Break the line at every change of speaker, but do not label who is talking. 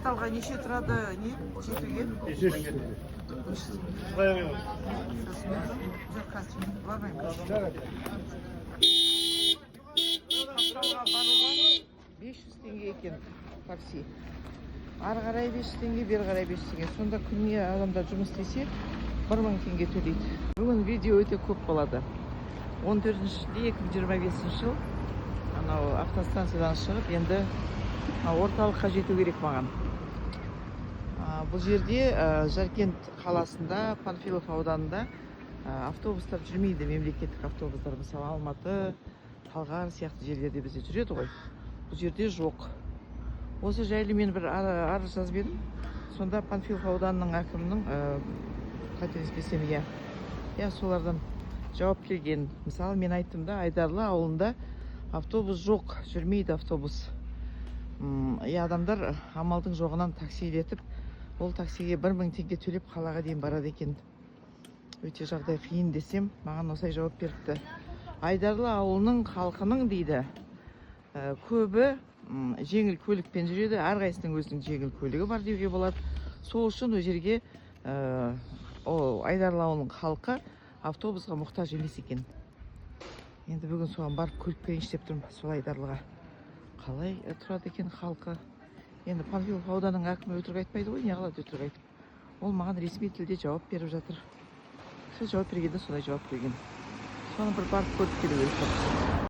Кварталға неше тұрады не жетуге?
500 теңге.
Жоқ, қазір бармаймын. Кварталға баруға 500 теңге екен такси. Ары қарай 500 теңге, бері қарай 500 теңге. Сонда күніне адамдар жұмыс істесе 1000 теңге төлейді. Бүгін видео өте көп болады. 14 шілде 2025 жыл. Анау автостанциядан шығып, енді орталыққа жету керек маған. Бұл жерде Жаркент қаласында, Панфилов ауданында автобустар жүрмейді, мемлекеттік автобустар. Мысалы, Алматы, Талғар сияқты жерлерде бізде жүреді ғой. Бұл жерде жоқ. Осы жайлы мен бір арыз жазып едім. Сонда Панфилов ауданының әкімінің қателеспесем, иә, солардан жауап келген. Мысалы, мен айттым да, Айдарлы ауылында автобус жоқ, жүрмейді автобус. Адамдар амалдың жоғынан таксилетіп, ол таксиге 1000 теңге төлеп қалаға дейін барады екен. Өте жағдай қиын десем, маған осай жауап беріпті. Айдарлы ауылының халқының дейді, көбі жеңіл көлікпен жүреді, әрқайсының өзінің жеңіл көлігі бар деуге болады. Сол үшін ол жерге Айдарлы ауылының халқы автобусқа мұқтаж емес екен. Енді бүгін соған барып көріп келейінші деп тұрмын, сол Айдарлыға. Қалай тұрады екен халқы? Енді Панфилов ауданының әкімі өтірік айтпайды ғой, не қылады өтірік айтып. Ол маған ресми тілде жауап беріп жатыр. Сол жауап бергенде солай жауап берген. Соны бір барып көріп келу керек.